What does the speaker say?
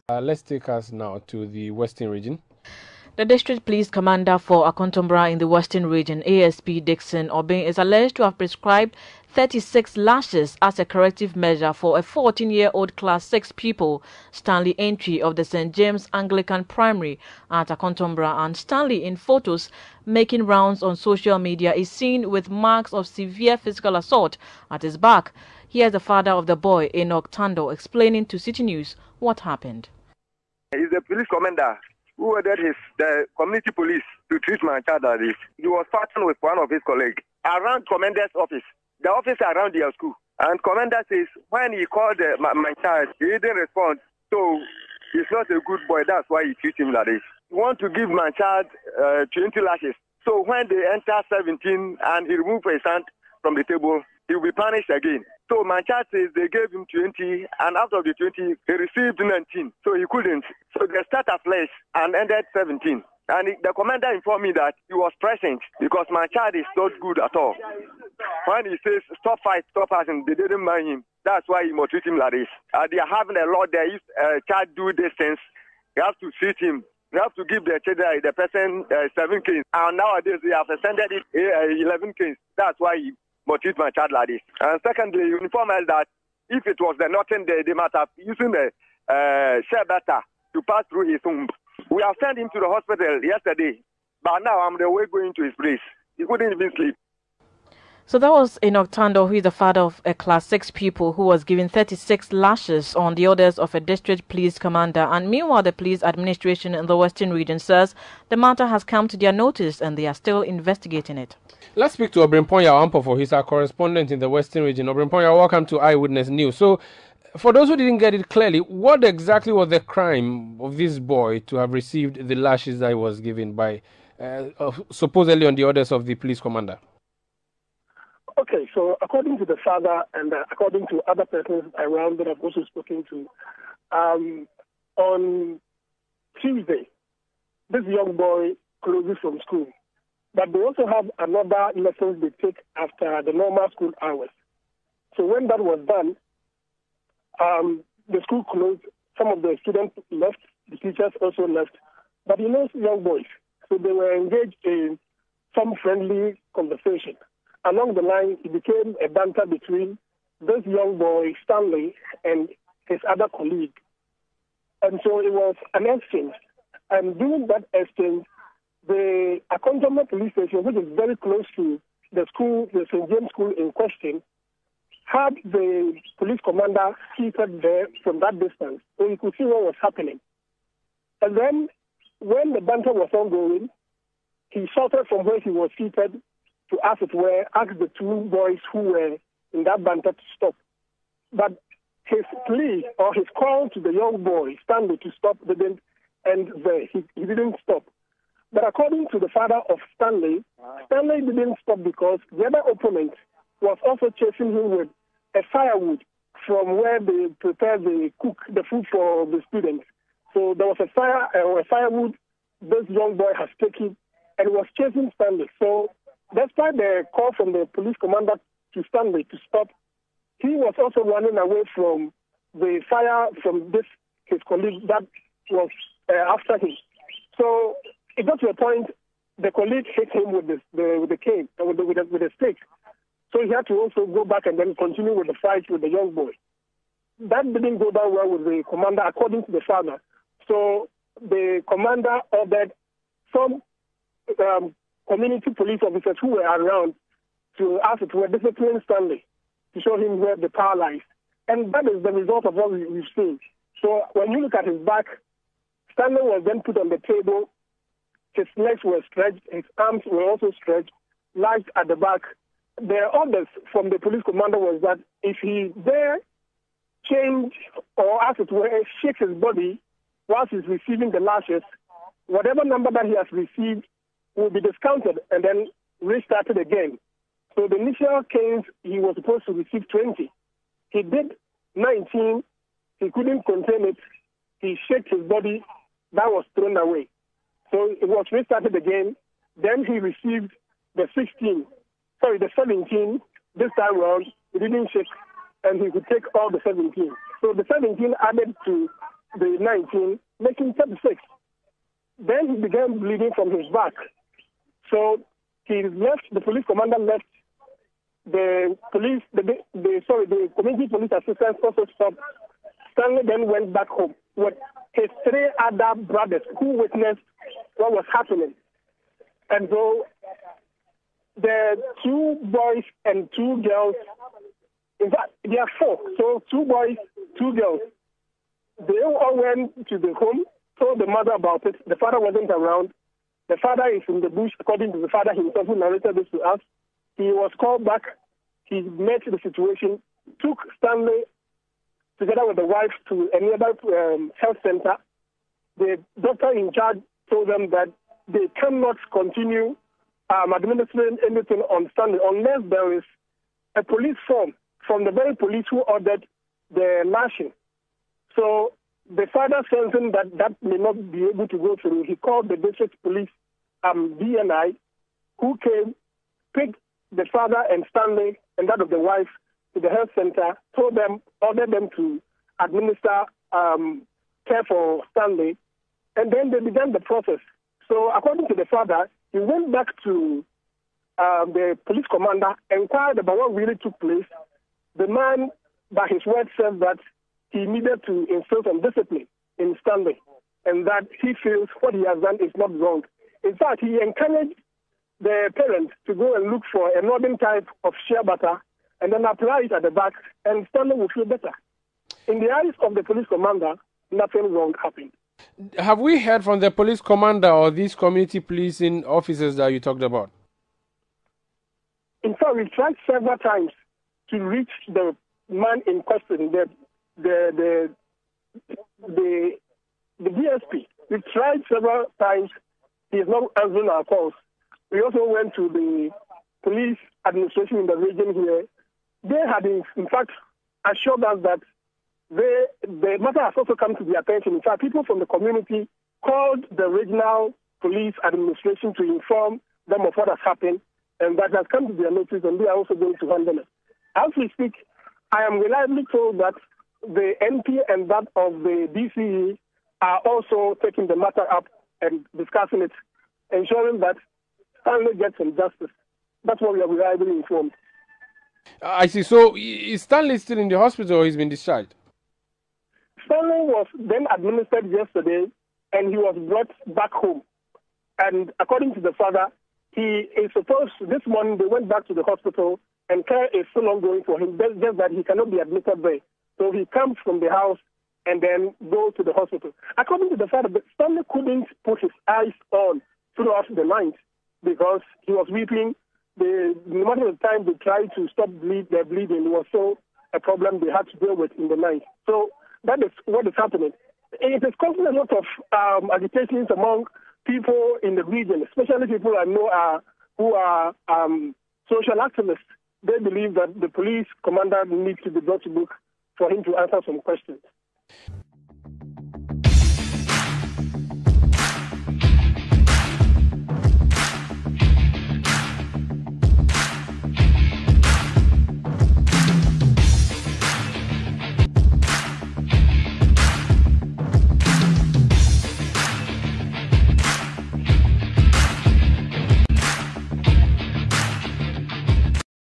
Let's take us now to the Western region. The district police commander for Akontombra in the Western region, ASP Dixon Obin, is alleged to have prescribed 36 lashes as a corrective measure for a 14-year-old Class 6 pupil, Stanley Entry of the St. James Anglican Primary at Akontombra. And Stanley, in photos making rounds on social media, is seen with marks of severe physical assault at his back. Here's the father of the boy, Enoch Tando, explaining to City News what happened. He's the police commander who ordered the community police to treat my child like this. He was fighting with one of his colleagues around commander's office, the office around their school. And commander says when he called my child, he didn't respond. So he's not a good boy. That's why he treats him like this. He wants to give my child 20 lashes. So when they enter 17 and he removes his hand from the table, he will be punished again. So my child says they gave him 20, and after the 20, he received 19. So he couldn't. So they start afresh and ended 17. And the commander informed me that he was present because my child is not good at all. When he says, stop fight, stop fighting, they didn't mind him. That's why he must treat him like this. They are having a lot there. If a child do these things, you have to treat him. You have to give the person 7 canes. And nowadays, they have extended it 11 canes. That's why he must treat my child like this. And secondly, you inform us that if it was the nothing, they might have using the share data to pass through his womb. We have sent him to the hospital yesterday, but now I'm the way going to his place. He couldn't even sleep. So that was Enoch Tando, who is the father of a Class 6 pupil who was given 36 lashes on the orders of a district police commander. And meanwhile, the police administration in the Western region says the matter has come to their notice and they are still investigating it. Let's speak to Obrimponya Wampofo. He's our correspondent in the Western region. Obrimponya, welcome to Eyewitness News. So, for those who didn't get it clearly, what exactly was the crime of this boy to have received the lashes that he was given by, supposedly on the orders of the police commander? Okay, so according to the father and according to other persons around that I've also spoken to, on Tuesday, this young boy closes from school. But they also have another lessons they take after the normal school hours. So when that was done, the school closed. Some of the students left. The teachers also left. But you know, young boys, so they were engaged in some friendly conversation. Along the line, it became a banter between this young boy, Stanley, and his other colleague. And so it was an exchange. And during that exchange, the Akontombra police station, which is very close to the school, the St. James School in question, had the police commander seated there from that distance, so he could see what was happening. And then, when the banter was ongoing, he shouted from where he was seated to, as it were, ask the two boys who were in that banter to stop. But his plea or his call to the young boy, Stanley, to stop didn't end there. He didn't stop. But according to the father of Stanley, Stanley didn't stop because the other opponent was also chasing him with a firewood from where they prepare the food for the students. So there was a firewood this young boy has taken and was chasing Stanley. So despite the call from the police commander to Stanley to stop, he was also running away from the fire from his colleague that was after him. So it got to a point the colleague hit him with the cane, with the stick. So he had to also go back and then continue with the fight with the young boy. That didn't go down well with the commander, according to the father. So the commander ordered some community police officers who were around to ask it were discipline Stanley to show him where the power lies. And that is the result of what we've seen. So when you look at his back, Stanley was then put on the table. His legs were stretched. His arms were also stretched, lashed at the back. The orders from the police commander was that if he dare change or, as it were, shake his body whilst he's receiving the lashes, whatever number that he has received will be discounted and then restarted again. So the initial canes, he was supposed to receive 20. He did 19. He couldn't contain it. He shook his body. That was thrown away. So it was restarted again. Then he received the 17. This time around, he didn't shake, and he could take all the 17. So the 17 added to the 19, making 36. Then he began bleeding from his back. So he left, the police commander left, the community police assistant also stopped. Stanley then went back home with his 3 other brothers who witnessed what was happening. And so the 2 boys and 2 girls, in fact, there are 4. So 2 boys, 2 girls. They all went to the home, told the mother about it. The father wasn't around. The father is in the bush, according to the father himself who narrated this to us. He was called back. He met the situation, took Stanley together with the wife to a nearby health center. The doctor in charge told them that they cannot continue administering anything on Stanley unless there is a police form from the very police who ordered the lashing. So the father sensing that may not be able to go through, he called the district police DNI, who came, picked the father and Stanley and that of the wife to the health center, ordered them to administer care for Stanley, and then they began the process. So according to the father, he went back to the police commander, inquired about what really took place. The man, by his word, said that he needed to instill some discipline in Stanley and that he feels what he has done is not wrong. In fact, he encouraged the parents to go and look for a northern type of shea butter and then apply it at the back, and Stanley will feel better. In the eyes of the police commander, nothing wrong happened. Have we heard from the police commander or these community policing officers that you talked about? In fact, we tried several times to reach the man in question, the DSP. We tried several times. He is not answering our calls. We also went to the police administration in the region here. They had, in fact, assured us that the matter has also come to their attention. In fact, people from the community called the regional police administration to inform them of what has happened, and that has come to their notice, and they are also going to handle it. As we speak, I am reliably told that the NP and that of the DCE are also taking the matter up and discussing it, ensuring that Stanley gets some justice. That's what we are reliably informed. I see. So is Stanley still in the hospital or he's been discharged? Stanley was then administered yesterday and he was brought back home. And according to the father, he is supposed, this morning they went back to the hospital and care is still ongoing for him, just that he cannot be admitted there. So he comes from the house and then go to the hospital. According to the father, Stanley couldn't put his eyes on throughout the night because he was weeping. No matter the time they tried to stop their bleeding, was so a problem they had to deal with in the night. So that is what is happening. It is causing a lot of agitations among people in the region, especially people I know who are social activists. They believe that the police commander needs to be brought to book for him to answer some questions.